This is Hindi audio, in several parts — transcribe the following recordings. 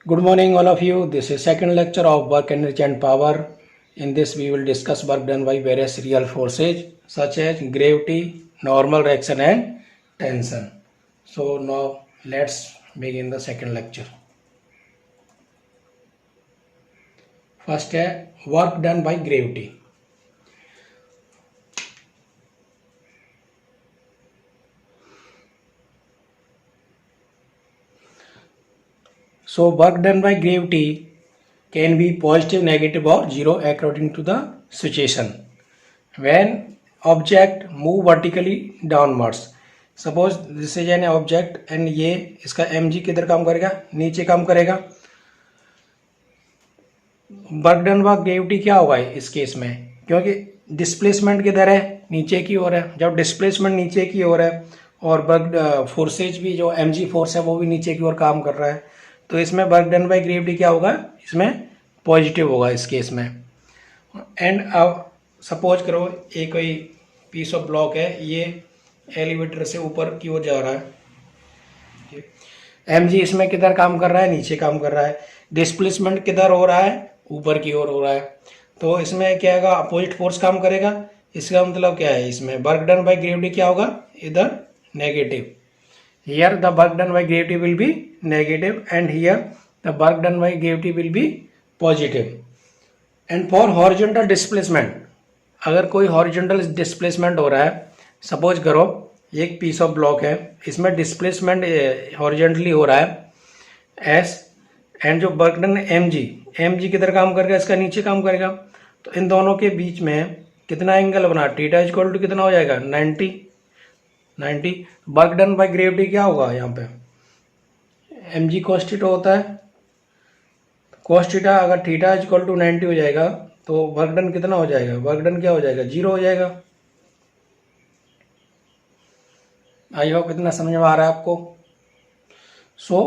Good morning, all of you. This is second lecture of work, energy, and power. In this, we will discuss work done by various real forces such as gravity, normal reaction, and tension. So now let's begin the second lecture. First है work done by gravity. So work done by gravity can be positive, negative, or zero according to the situation. When object move vertically downwards, suppose this is an object and ये इसका mg किधर काम करेगा, नीचे काम करेगा. वर्क डन बाय ग्रेविटी क्या होगा इस केस में, क्योंकि डिस्प्लेसमेंट किधर है, नीचे की ओर है. जब डिस्प्लेसमेंट नीचे की ओर है और वर्क फोर्सेज भी जो mg फोर्स है वो भी नीचे की ओर काम कर रहा है, तो इसमें वर्क डन बाय ग्रेविटी क्या होगा, इसमें पॉजिटिव होगा इस केस में. एंड अब सपोज करो ये कोई पीस ऑफ ब्लॉक है, ये एलिवेटर से ऊपर की ओर जा रहा है. mg इसमें किधर काम कर रहा है, नीचे काम कर रहा है. डिस्प्लेसमेंट किधर हो रहा है, ऊपर की ओर हो रहा है. तो इसमें क्या होगा, अपोजिट फोर्स काम करेगा. इसका मतलब क्या है, इसमें वर्क डन बाय ग्रेविटी क्या होगा, इधर negative. Here the work done by gravity will be negative and here the work done by gravity will be positive. And for horizontal displacement, अगर कोई हॉरिजॉन्टल डिस्प्लेसमेंट हो रहा है, सपोज करो एक पीस ऑफ ब्लॉक है, इसमें डिस्प्लेसमेंट हॉरिजॉन्टली हो रहा है एस, एंड जो वर्क डन mg किधर काम करेगा, इसका नीचे काम करेगा. तो इन दोनों के बीच में कितना एंगल बना, थीटा इक्वल टू कितना हो जाएगा, 90. वर्क डन बाय ग्रेविटी क्या होगा, यहाँ पे mg cos थीटा होता है. cos थीटा अगर थीटा इक्वल टू 90 हो जाएगा तो वर्क डन कितना हो जाएगा, वर्क डन क्या हो जाएगा, 0 हो जाएगा. आई होप इतना समझ में आ रहा है आपको. So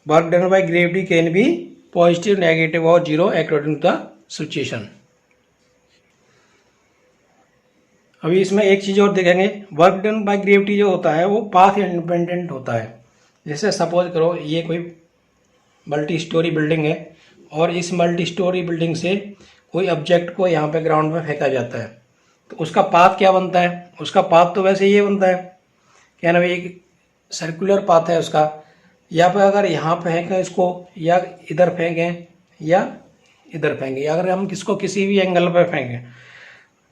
work done by gravity can be positive, negative और 0 अकॉर्डिंग टू द सिचुएशन. अभी इसमें एक चीज और देखेंगे, वर्क डन बाय ग्रेविटी जो होता है वो पाथ इंडिपेंडेंट होता है. जैसे सपोज करो ये कोई मल्टी स्टोरी बिल्डिंग है और इस मल्टी स्टोरी बिल्डिंग से कोई ऑब्जेक्ट को यहाँ पे ग्राउंड में फेंका जाता है, तो उसका पाथ क्या बनता है, उसका पाथ तो वैसे ये बनता है, क्या नाम है, एक सर्कुलर पाथ है उसका. या फिर अगर यहाँ फेंकें इसको, या इधर फेंकें, या इधर फेंकें, या अगर हम किसको किसी भी एंगल पर फेंकें,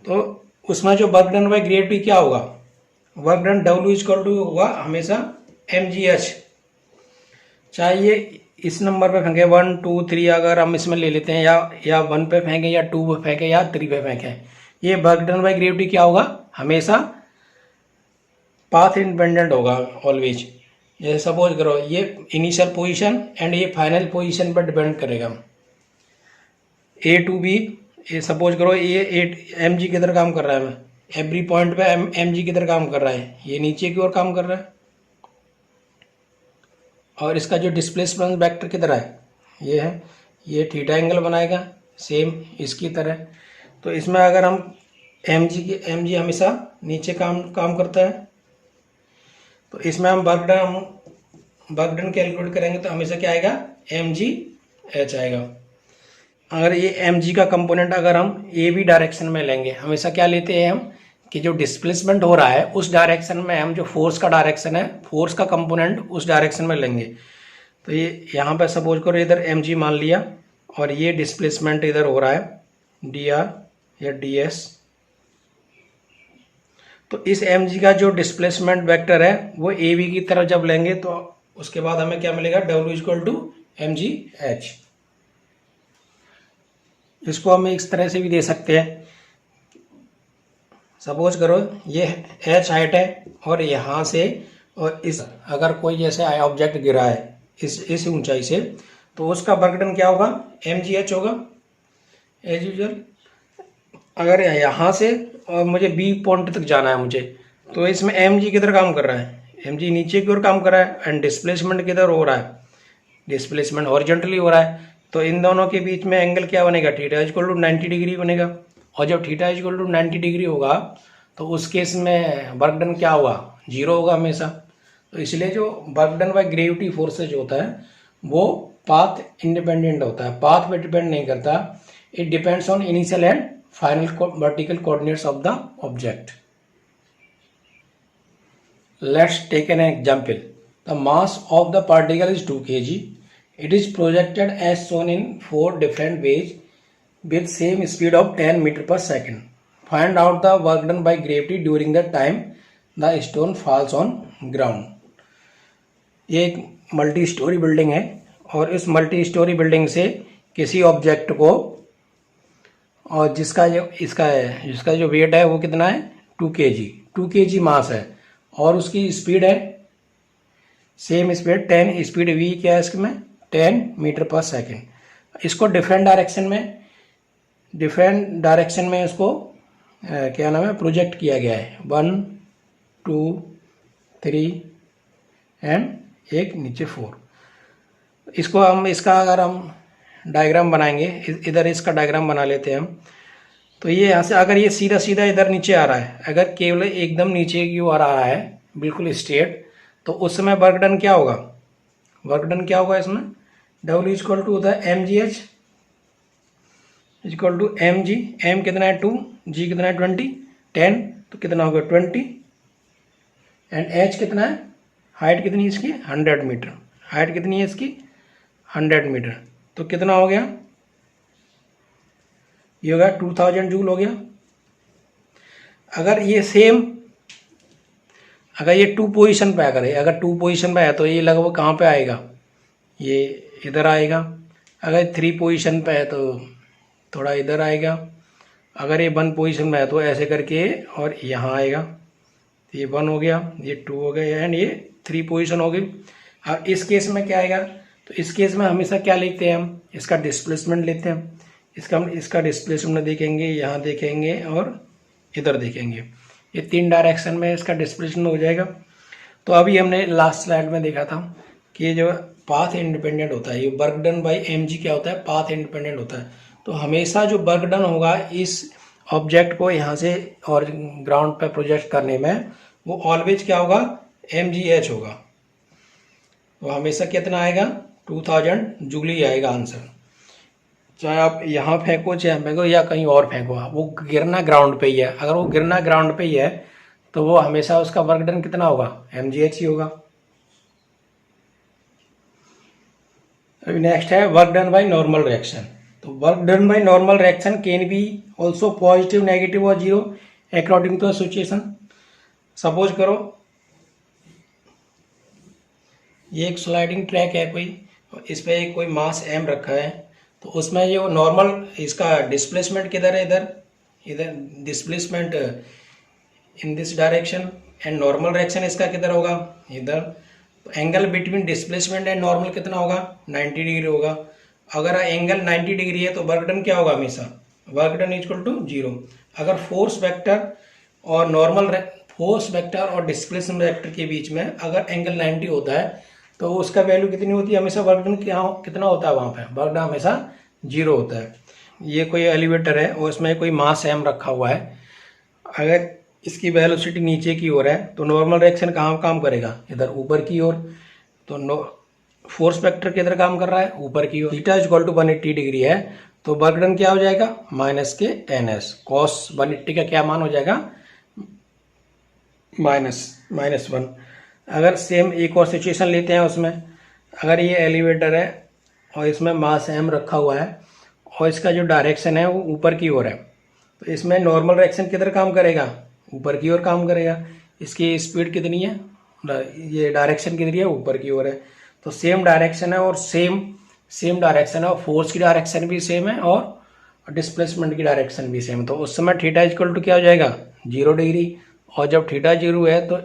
तो उसमें जो वर्क डन बाय ग्रेविटी क्या होगा, work done W equal to होगा हमेशा mgh. चाहे ये इस नंबर पे फेंके 1 2 3, अगर हम इसमें ले लेते हैं, या 1 पे फेंकें, या 2 पे फेंकें, या 3 पे फेंकें, ये वर्क डन बाय ग्रेविटी क्या होगा, हमेशा पाथ इंडिपेंडेंट होगा ऑलवेज. जैसे सपोज करो ये इनिशियल पोजीशन एंड ये फाइनल पोजीशन पर डिपेंड करेगा. A टू B, ये सपोज करो ये mg किधर काम कर रहा है, एवरी पॉइंट पे mg किधर काम कर रहा है, ये नीचे की ओर काम कर रहा है. और इसका जो डिस्प्लेसमेंट वेक्टर किधर है, ये है, ये थीटा एंगल बनाएगा सेम इसकी तरह. तो इसमें अगर हम mg हमेशा नीचे काम करता है, तो इसमें हम वर्क डन कैलकुलेट करेंगे तो हमेशा क्या आएगा, mgh आएगा. अगर ये mg का कंपोनेंट अगर हम ए बी डायरेक्शन में लेंगे, हमेशा क्या लेते हैं हम, कि जो डिस्प्लेसमेंट हो रहा है उस डायरेक्शन में हम जो फोर्स का डायरेक्शन है, फोर्स का कंपोनेंट उस डायरेक्शन में लेंगे. तो ये यहाँ पे सपोज करो इधर mg मान लिया और ये डिस्प्लेसमेंट इधर हो रहा है dr या ds. तो इस mg का जो डिस्प्लेसमेंट वेक्टर है वो ए बी की तरफ जब लेंगे तो उसके बाद हमें क्या मिलेगा, W इक्वल टू mgh. इसको हम इस तरह से भी दे सकते हैं. सपोज करो ये h हाइट है और यहाँ से, और इस अगर कोई जैसे ऑब्जेक्ट गिरा है इस ऊंचाई से, तो उसका वर्क डन क्या होगा, mgh होगा एज यूजुअल. अगर यहाँ से और मुझे B पॉइंट तक जाना है मुझे, तो इसमें mg किधर काम कर रहा है, mg नीचे की ओर काम कर रहा है. एंड डिस्प्लेसमेंट किधर हो रहा है, डिस्प्लेसमेंट हॉरिजॉन्टली हो रहा है. तो इन दोनों के बीच में एंगल क्या बनेगा, थीटा इक्वल टू 90 डिग्री बनेगा. और जब थीटा इक्वल टू 90 डिग्री होगा तो उस केस में वर्क डन क्या होगा, 0 होगा हमेशा. तो इसलिए जो work done by gravity forces होता है वो पाथ इंडिपेंडेंट होता है, पाथ पे डिपेंड नहीं करता, it depends on initial and final vertical coordinates of the object. Let's take an example. The mass of the particle is 2 kg. It is projected as shown in 4 different ways with same speed of 10 meter per second. Find out the work done by gravity during the time the stone falls on ground. ये एक मल्टी स्टोरी बिल्डिंग है और इस मल्टी स्टोरी बिल्डिंग से किसी ऑब्जेक्ट को, और जिसका जो वेट है वो कितना है 2 kg, 2 kg मास है और उसकी स्पीड है सेम स्पीड 10 स्पीड वी क्या है इसमें 10 मीटर पर सेकेंड. इसको डिफरेंट डायरेक्शन में इसको क्या नाम है प्रोजेक्ट किया गया है 1 2 3 एंड एक नीचे 4. इसको इसका अगर हम डायग्राम बनाएंगे, इधर इसका डायग्राम बना लेते हैं हम. तो ये यहाँ से अगर ये सीधा सीधा इधर नीचे आ रहा है, अगर केवल एकदम नीचे की ओर आ रहा है बिल्कुल स्ट्रेट, तो उस समय वर्क डन क्या होगा, इसमें W इक्वल टू होता है mgh equal to mg. m कितना है 2, g कितना है 20, 10 तो कितना होगा 20 एंड h कितना है, हाइट कितनी है इसकी 100 मीटर, हाइट कितनी है इसकी 100 मीटर. तो कितना हो गया, ये होगा 2000 जूल हो गया. अगर ये सेम अगर ये 2 पोजीशन पे अगर 2 पोजीशन पे है तो ये लगभग कहाँ पे आएगा, ये इधर आएगा. अगर 3 पोजीशन पे है तो थोड़ा इधर आएगा. अगर ये 1 पोजीशन में है तो ऐसे करके और यहाँ आएगा. ये 1 हो गया, ये 2 हो गया एंड ये 3 पोजीशन हो गई. अब इस केस में क्या आएगा, तो इस केस में हमेशा क्या लिखते हैं हम, इसका डिस्प्लेसमेंट लेते हैं. इसका डिस्प्लेसमेंट देखेंगे, यहाँ देखेंगे और इधर देखेंगे. ये 3 डायरेक्शन में इसका डिस्प्लेसमेंट हो जाएगा. तो अभी हमने लास्ट स्लाइड में देखा था कि ये जो पाथ इंडिपेंडेंट होता है, ये वर्क डन बाय mg क्या होता है, पाथ इंडिपेंडेंट होता है. तो हमेशा जो वर्क डन होगा इस ऑब्जेक्ट को यहाँ से और ग्राउंड पर प्रोजेक्ट करने में, वो ऑलवेज क्या होगा mgh होगा. तो हमेशा कितना आएगा 2000 जूल ही आएगा आंसर. चाहे आप यहाँ फेंको या कहीं और फेंको, वो गिरना ग्राउंड पे ही है. अगर वो गिरना ग्राउंड पे ही है तो वो हमेशा उसका वर्क डन कितना होगा mgh ही होगा. अभी नेक्स्ट है work done by normal reaction. तो work done by normal reaction can be also positive, negative और zero according to situation. Suppose करो ये एक स्लाइडिंग ट्रैक है कोई, इस पे कोई मास m रखा है. तो उसमें ये नॉर्मल इसका डिस्प्लेसमेंट किधर है, इधर displacement in this direction and normal direction इसका किधर होगा इधर. तो angle between displacement and normal कितना होगा 90 डिग्री होगा. अगर एंगल 90 डिग्री है तो वर्क डन क्या होगा, हमेशा वर्क डन इक्वल टू 0. अगर फोर्स वेक्टर और डिस्प्लेसमेंट वेक्टर के बीच में अगर एंगल 90 होता है तो उसका वैल्यू कितनी होती है, हमेशा वर्क डन कितना होता है, वहाँ पे वर्क डन हमेशा 0 होता है. ये कोई एलिवेटर है और इसमें कोई मास m रखा हुआ है. अगर इसकी वेलोसिटी नीचे की ओर है तो नॉर्मल डायरेक्शन कहाँ काम करेगा, इधर ऊपर की ओर. तो फोर्स वेक्टर किधर काम कर रहा है, ऊपर की ओर. थीटा इक्वल टू 180 डिग्री है तो वर्क डन क्या हो जाएगा माइनस के ns. कॉस 180 का क्या मान हो जाएगा -1. अगर सेम एक और सिचुएशन लेते हैं, उसमें अगर ये एलिवेटर है और इसमें मास m रखा हुआ है और इसका जो डायरेक्शन है वो ऊपर की ओर है, तो इसमें नॉर्मल डायरेक्शन किधर काम करेगा, ऊपर की ओर काम करेगा. इसकी स्पीड कितनी है, ये डायरेक्शन कितनी है, ऊपर की ओर है. तो सेम डायरेक्शन है और सेम डायरेक्शन है और फोर्स की डायरेक्शन भी सेम है और डिस्प्लेसमेंट की डायरेक्शन भी सेम है. तो उस समय थीटा इक्वल टू क्या हो जाएगा 0 डिग्री. और जब थीटा 0 है तो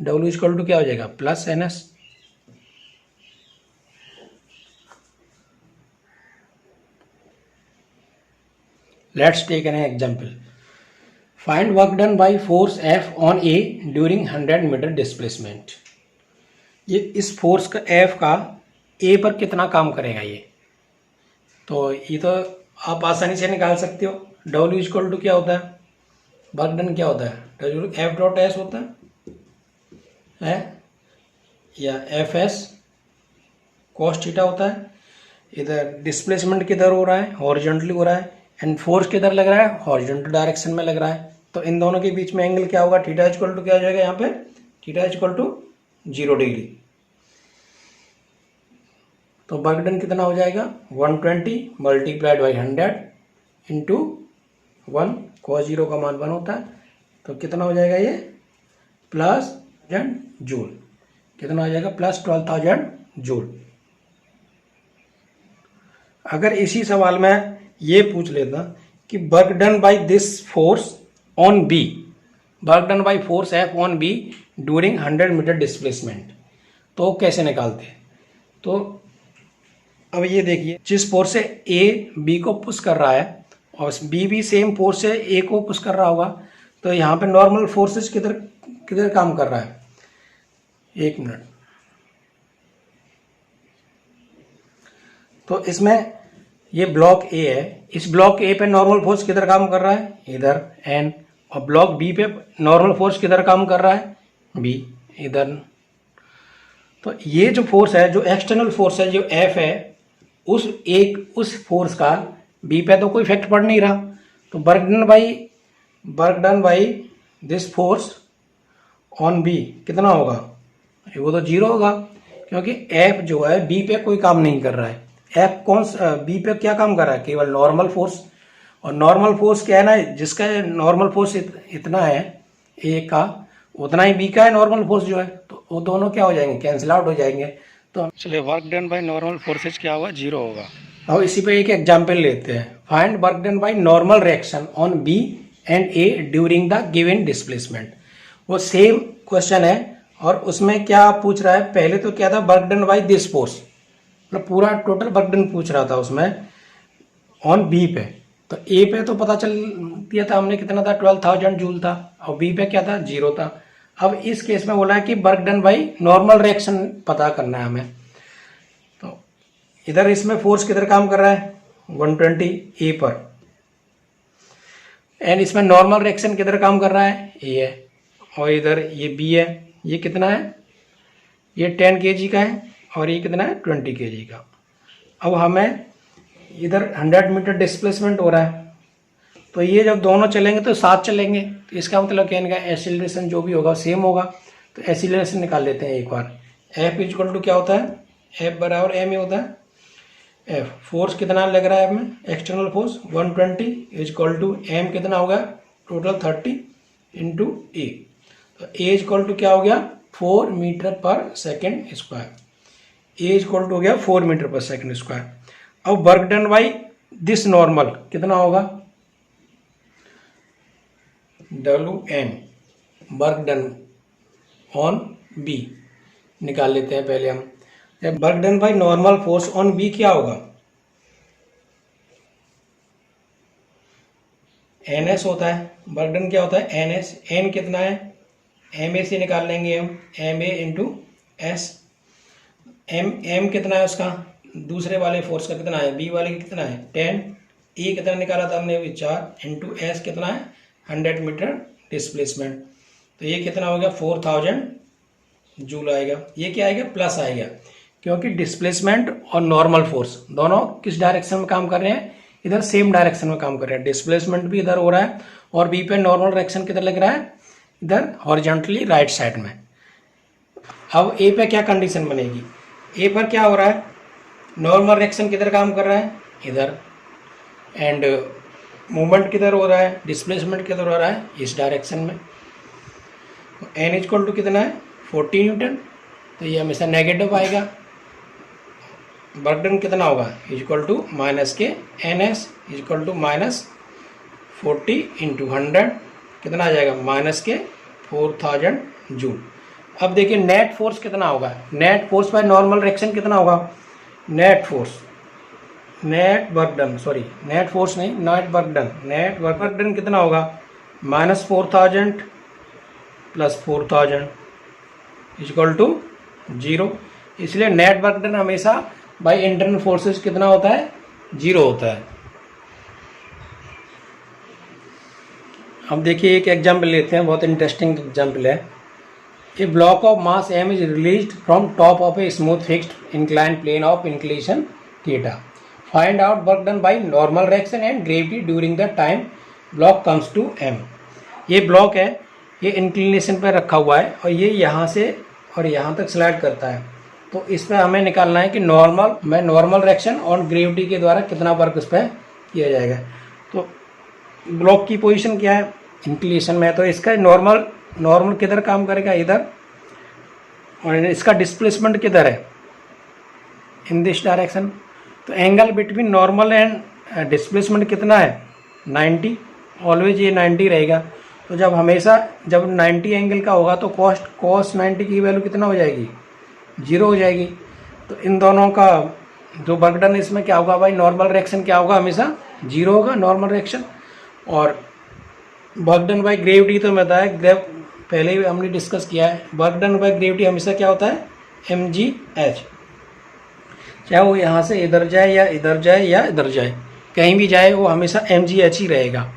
W इक्वल टू क्या हो जाएगा +ns. Let's take an example. Find work done by force F on A during 100 metre displacement. ये इस फोर्स का F का A पर कितना काम करेगा ये, तो ये तो आप आसानी से निकाल सकते हो. W इक्वल टू क्या होता है, वर्क डन क्या होता है, F डॉट S होता है या FS cos थीटा होता है। इधर डिस्प्लेसमेंट किधर हो रहा है, हॉरिजॉन्टली हो रहा है, एंड फोर्स किधर लग रहा है, हॉरिजॉन्टल डायरेक्शन में लग रहा है। तो इन दोनों के बीच में एंगल क्या होगा, थीटा इक्वल टू क्या हो जाएगा यहाँ पे, थीटा इक्वल टू 0 डिग्री। तो वर्क डन कितना हो जाएगा, 120 मल्टीप्लाइड बाई 100 इंटू 1, cos 0 का मान 1 होता है। तो कितना हो जाएगा ये, प्लस 1000 जूल। कितना हो जाएगा, प्लस 12,000 जूल। अगर इसी सवाल में ये पूछ लेता कि work done by this force on B, work done by force F on B during 100 metre displacement, तो कैसे निकालते हैं। तो अब ये देखिए, जिस फोर्स से ए बी को पुश कर रहा है और बी भी सेम फोर्स से ए को पुश कर रहा होगा, तो यहाँ पे नॉर्मल फोर्सेस किधर किधर काम कर रहा है, एक मिनट। तो इसमें ये ब्लॉक ए है, इस ब्लॉक ए पे नॉर्मल फोर्स किधर काम कर रहा है, इधर एन, और ब्लॉक बी पे नॉर्मल फोर्स किधर काम कर रहा है, बी, इधर। तो ये जो फोर्स है, जो एक्सटर्नल फोर्स है, जो एफ है, उस फोर्स का बी पे तो कोई इफेक्ट पड़ नहीं रहा। तो work done by this force on B कितना होगा, वो तो 0 होगा, क्योंकि एफ जो है बी पे कोई काम नहीं कर रहा है। एफ कौन बी पे क्या काम कर रहा है, केवल नॉर्मल फोर्स। और नॉर्मल फोर्स क्या है ना, जिसका नॉर्मल फोर्स इतना है ए का, उतना ही बी का है नॉर्मल फोर्स जो है। तो वो दोनों क्या हो जाएंगे, कैंसिल आउट हो जाएंगे। तो चलिए, work done by normal forces क्या होगा, 0 होगा। अब इसी पे एक एग्जांपल लेते हैं। Find work done by normal reaction on B and A during the given displacement. वो सेम क्वेश्चन है, और उसमें क्या पूछ रहा है, पहले तो क्या था, work done by this force, मतलब पूरा टोटल वर्क डन पूछ रहा था उसमें ऑन बी पे। तो ए पे तो पता चल दिया था हमने कितना था, 12,000 जूल था, और बी पे क्या था, 0 था। अब इस केस में बोला है कि work done by normal reaction पता करना है हमें। तो इधर इसमें फोर्स किधर काम कर रहा है, 120 ए पर, एंड इसमें नॉर्मल रिएक्शन किधर काम कर रहा है, ए है, और इधर ये बी है। ये कितना है, ये 10 kg का है, और ये कितना है, 20 kg का। अब हमें इधर 100 मीटर डिस्प्लेसमेंट हो रहा है, तो ये जब दोनों चलेंगे तो साथ चलेंगे, तो इसका मतलब कहने का एक्सीलरेशन जो भी होगा सेम होगा। तो एक्सीलरेशन निकाल लेते हैं एक बार। एफ इक्वल टू क्या होता है, एफ बराबर एम ही होता है। एफ फोर्स कितना लग रहा है हमें, external force 120 equal to m कितना होगा, टोटल 30 इंटू ए। तो ए इक्वल टू क्या हो गया, 4 metre per second square. A equal to हो गया 4 मीटर पर सेकेंड स्क्वायर। अब work done by this normal कितना होगा, WN work done on B निकाल लेते हैं पहले हम। Work done by normal force on B क्या होगा, NS होता है। वर्क डन क्या होता है, NS। N कितना है, MA से निकाल लेंगे हम, MA इंटू एस। M कितना है उसका, दूसरे वाले फोर्स का कितना है, बी वाले का कितना है 10। E कितना निकाला था हमने, 4 इंटू एस कितना है 100 मीटर डिस्प्लेसमेंट। तो ये कितना हो गया, 4000 जूल आएगा। ये क्या आएगा, प्लस आएगा, क्योंकि डिस्प्लेसमेंट और नॉर्मल फोर्स दोनों किस डायरेक्शन में काम कर रहे हैं, इधर सेम डायरेक्शन में काम कर रहे हैं। डिस्प्लेसमेंट भी इधर हो रहा है, और बी पे नॉर्मल डायरेक्शन किधर लग रहा है, इधर हॉरिजॉन्टली राइट साइड में। अब ए पे क्या कंडीशन बनेगी, ए पर क्या हो रहा है, नॉर्मल रिएक्शन किधर काम कर रहा है, इधर, एंड मूवमेंट किधर हो रहा है, डिस्प्लेसमेंट किधर हो रहा है, इस डायरेक्शन में। एन इक्वल टू कितना है, 40 न्यूटन। तो ये हमेशा नेगेटिव आएगा। वर्क डन कितना होगा, इक्वल टू माइनस के NS equal to minus 40 into 100 कितना आ जाएगा, माइनस के 4000 जूल। अब देखिए नेट फोर्स कितना होगा, net force by normal reaction कितना होगा, नेट वर्क डन कितना होगा, माइनस 4000 प्लस 4000 इक्वल टू 0। इसलिए नेट वर्क डन हमेशा बाय इंटरनल फोर्सेस कितना होता है, 0 होता है। अब देखिए एक एग्जाम्पल लेते हैं, बहुत इंटरेस्टिंग एग्जाम्पल है। A block of mass m is released from top of a smooth fixed inclined plane of inclination theta. Find out work done by normal reaction and gravity during the time block comes to m. ये ब्लॉक है, ये इंक्लिनेशन पर रखा हुआ है और ये यहाँ से और यहाँ तक स्लाइड करता है। तो इस पर हमें निकालना है कि नॉर्मल रिएक्शन और ग्रेविटी के द्वारा कितना वर्क इस पर किया जाएगा। तो ब्लॉक की पोजीशन क्या है, इंक्लिनेशन में है, तो इसका नॉर्मल किधर काम करेगा, इधर, और इसका डिस्प्लेसमेंट किधर है, इन दिस डायरेक्शन। तो angle between normal and displacement कितना है, 90, ऑलवेज ये 90 रहेगा। तो जब 90 एंगल का होगा तो कॉस 90 की वैल्यू कितना हो जाएगी, 0 हो जाएगी। तो इन दोनों का जो वर्क डन इसमें क्या होगा भाई, नॉर्मल रिएक्शन क्या होगा, हमेशा 0 होगा नॉर्मल रिएक्शन। और वर्क डन बाय ग्रेविटी तो मैं बताया, पहले ही हमने डिस्कस किया है, वर्क डन बाय ग्रेविटी हमेशा क्या होता है, mgh। चाहे वो यहाँ से इधर जाए या इधर जाए या इधर जाए, कहीं भी जाए वो हमेशा mgh ही रहेगा।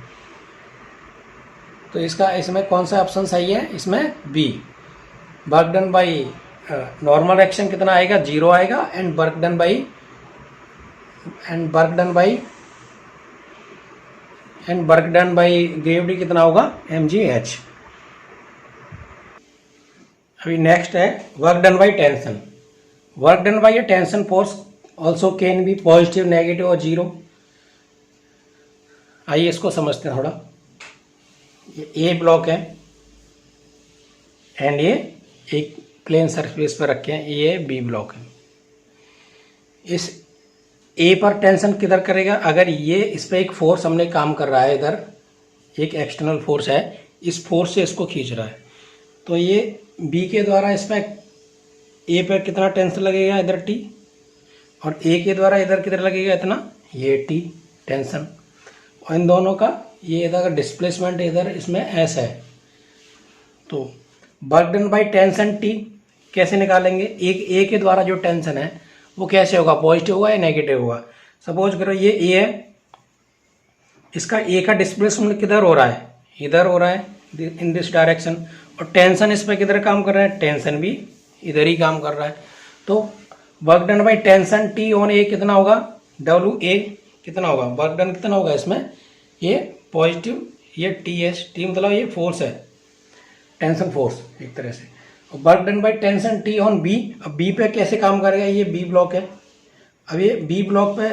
तो इसमें कौन सा ऑप्शन सही है, इसमें B. Work done by normal reaction कितना आएगा, 0 आएगा। And work done by gravity कितना होगा, mgh। अभी नेक्स्ट है work done by tension. Work done by tension force also can be positive, negative और 0। आइए इसको समझते हैं थोड़ा। ये ए ब्लॉक है एंड ये एक प्लेन सरफेस पर रखे हैं, ये बी ब्लॉक है। इस ए पर टेंशन किधर करेगा, अगर ये इस पर एक फोर्स हमने काम कर रहा है, इधर एक एक्सटर्नल फोर्स है, इस फोर्स से इसको खींच रहा है, तो ये बी के द्वारा इस पर ए पर कितना टेंशन लगेगा, इधर टी, और ए के द्वारा इधर किधर लगेगा, इतना, ये टी टेंशन। और इन दोनों का ये इधर डिस्प्लेसमेंट इधर इसमें एस है। तो work done by tension T कैसे निकालेंगे, एक ए के द्वारा जो टेंशन है वो कैसे होगा, पॉजिटिव होगा या नेगेटिव होगा। सपोज करो ये ए है, इसका ए का डिस्प्लेसमेंट किधर हो रहा है, इधर हो रहा है, इन दिस डायरेक्शन, और टेंशन इस पर किधर काम कर रहा है, टेंशन भी इधर ही काम कर रहा है। तो work done by tension T on A कितना होगा, डब्ल्यू ए कितना होगा, वर्क डन कितना होगा इसमें, ये पॉजिटिव, ये टी एस, टी मतलब ये फोर्स है, टेंशन फोर्स एक तरह से। और work done by tension T on B, अब बी पे कैसे काम करेगा, ये बी ब्लॉक है। अब ये बी ब्लॉक पे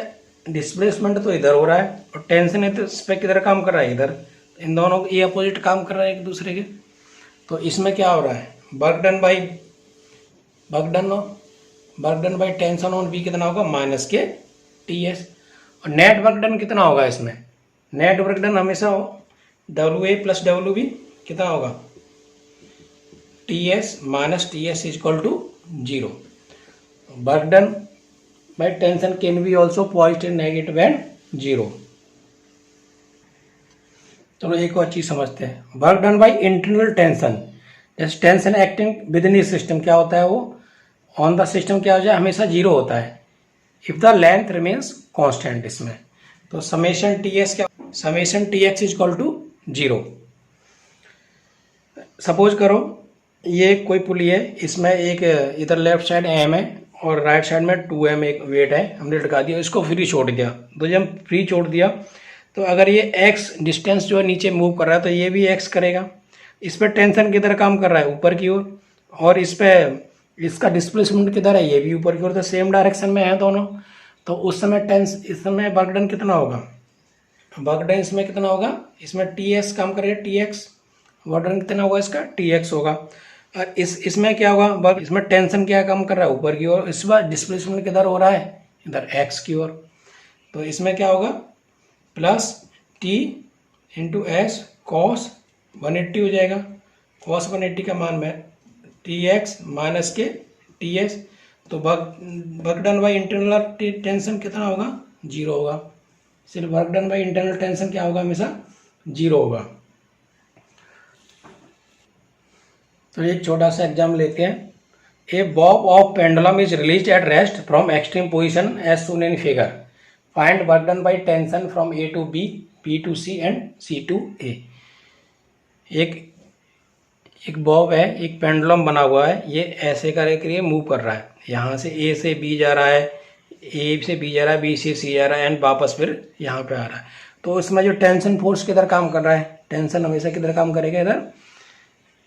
डिस्प्लेसमेंट तो इधर हो रहा है और टेंशन है तो इस पर किधर काम कर रहा है, इधर। इन दोनों ये अपोजिट काम कर रहा है एक दूसरे के। तो इसमें क्या हो रहा है, work done by tension on B कितना होगा, माइनस के टी एस। और नेट वर्क डन कितना होगा इसमें, नेट वर्क डन हमेशा W A plus W B कितना होगा, T S minus T S is equal to 0। Work done by tension can be also positive, negative and 0। चलो एक और चीज समझते हैं, work done by internal tension. जैसे tension acting with in system क्या होता है, वो ऑन द सिस्टम क्या हो जाए, हमेशा 0 होता है if the length remains constant. इसमें तो समेशन टी एक्स क्या, summation T x is equal to 0। Suppose करो ये कोई पुली है, इसमें एक इधर लेफ्ट साइड एम है और राइट साइड में 2m एक वेट है, हमने लटका दिया, इसको फ्री छोड़ दिया। तो जब फ्री छोड़ दिया तो अगर ये x डिस्टेंस जो है नीचे मूव कर रहा है तो ये भी x करेगा। इस पर टेंशन किधर काम कर रहा है, ऊपर की ओर, और इस पर इसका डिस्प्लेसमेंट किधर है, ये भी ऊपर की ओर, तो सेम डायरेक्शन में है दोनों। तो उस समय इस समय वर्क डन कितना होगा, वर्क डन इसमें कितना होगा, इसमें ts काम करेगा, tx, वर्क डन कितना होगा इसका, tx होगा। और इसमें क्या होगा, इसमें टेंशन क्या काम कर रहा है, ऊपर की ओर, इस बार डिस्प्लेसमेंट किधर हो रहा है, इधर x की ओर। तो इसमें क्या होगा, plus t into S cos 180 हो जाएगा। कॉस 180 का मान में tx माइनस के ts। तो work done by internal tension कितना होगा, 0 होगा। सिर्फ work done by internal tension क्या होगा, हमेशा 0 होगा। तो एक छोटा सा एग्जाम लेते हैं। A bob of pendulum is release at rest from extreme position as shown in figure. Find work done by tension from A to B, B to C and C to A. एक बॉब है, एक पेंडुलम बना हुआ है, ये ऐसे करके ये मूव कर रहा है, यहाँ से ए से बी जा रहा है, ए से बी जा रहा है, बी से सी जा रहा है एंड वापस फिर यहाँ पे आ रहा है। तो इसमें जो टेंशन फोर्स किधर काम कर रहा है, टेंशन हमेशा किधर काम करेगा, इधर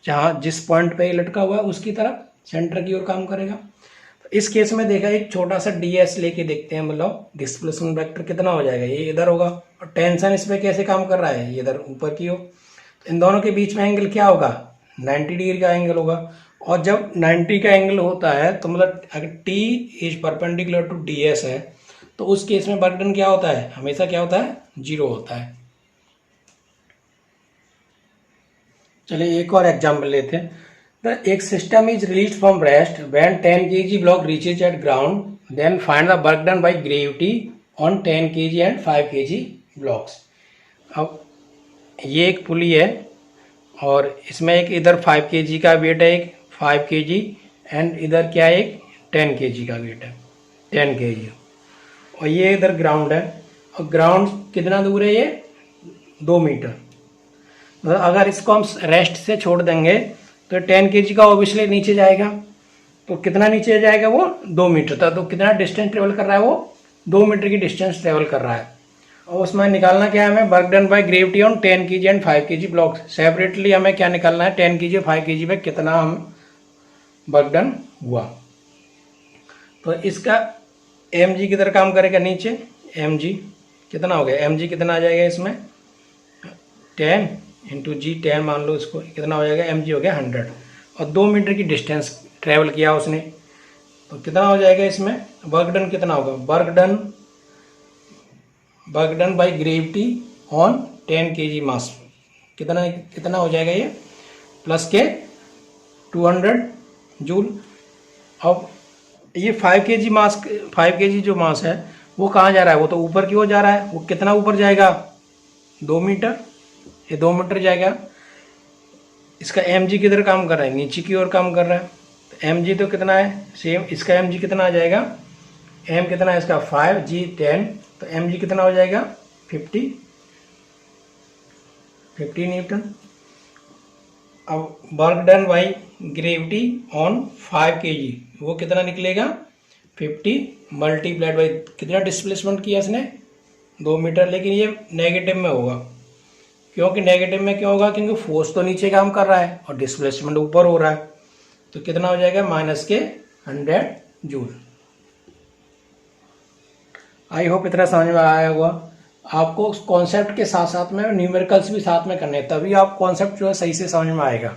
जहाँ जिस पॉइंट पे ये लटका हुआ है उसकी तरफ सेंटर की ओर काम करेगा। तो इस केस में देखा एक छोटा सा ds लेके देखते हैं, मतलब डिस्प्लेसमेंट वेक्टर कितना हो जाएगा, ये इधर होगा और टेंशन इस पे कैसे काम कर रहा है, ये इधर ऊपर की ओर। तो इन दोनों के बीच में एंगल क्या होगा, 90 डिग्री का एंगल होगा। और जब 90 का एंगल होता है तो मतलब अगर t is perpendicular to ds है तो उस केस में वर्क डन क्या होता है, हमेशा क्या होता है, 0 होता है। चलिए एक और एग्जाम्पल लेते हैं। एक system is release from rest when 10 kg block reaches at ground, then find the work done by gravity on 10 kg and 5 kg blocks. अब ये एक पुली है और इसमें एक इधर 5 kg का वेट है, एक 5 kg एंड इधर क्या है, एक 10 kg का वेट है, 10 kg। और ये इधर ग्राउंड है और ग्राउंड कितना दूर है, ये 2 मीटर। मतलब अगर इसको हम रेस्ट से छोड़ देंगे तो 10 kg का ऑब्वियसली नीचे जाएगा, तो कितना नीचे जाएगा, वो 2 मीटर तक। तो कितना डिस्टेंस ट्रेवल कर रहा है, वो 2 मीटर की डिस्टेंस ट्रेवल कर रहा है। और उसमें निकालना क्या है हमें, work done by gravity on 10 kg and 5 kg block. Separately हमें क्या निकालना है, 10 kg 5 kg पे कितना हम वर्क डन हुआ। तो इसका mg किधर काम करेगा, नीचे mg कितना हो गया, mg कितना आ जाएगा इसमें, 10 इंटू जी 10 मान लो इसको, कितना हो जाएगा, mg हो गया 100। और 2 मीटर की डिस्टेंस ट्रेवल किया उसने, तो कितना हो जाएगा इसमें, वर्क डन कितना होगा, work done by gravity on 10 kg मास कितना हो जाएगा, ये प्लस के 200 जूल। अब ये 5 kg मास, 5 kg जो मास है वो कहाँ जा रहा है, वो तो ऊपर की ओर जा रहा है। वो कितना ऊपर जाएगा, 2 मीटर, ये 2 मीटर जाएगा। इसका mg किधर काम कर रहा है, नीचे की ओर काम कर रहा है। तो mg तो कितना है, सेम इसका mg कितना आ जाएगा, m कितना है इसका 5, g 10, तो mg कितना हो जाएगा 50 न्यूटन। अब work done by gravity on 5 kg वो कितना निकलेगा, 50 मल्टीप्लाइड बाई कितना डिस्प्लेसमेंट किया इसने, 2 मीटर। लेकिन ये नेगेटिव में होगा, क्योंकि नेगेटिव में क्यों होगा, क्योंकि फोर्स तो नीचे काम कर रहा है और डिस्प्लेसमेंट ऊपर हो रहा है। तो कितना हो जाएगा, माइनस के 100 जूल। आई होप इतना समझ में आया होगा। आपको कॉन्सेप्ट के साथ साथ में न्यूमेरिकल्स भी साथ में करने हैं, तभी आप कॉन्सेप्ट जो है सही से समझ में आएगा।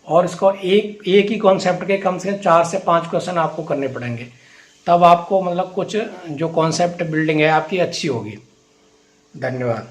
और इसको एक ही कॉन्सेप्ट के कम से कम 4 से 5 क्वेश्चन आपको करने पड़ेंगे, तब आपको मतलब कुछ जो कॉन्सेप्ट बिल्डिंग है आपकी अच्छी होगी। धन्यवाद।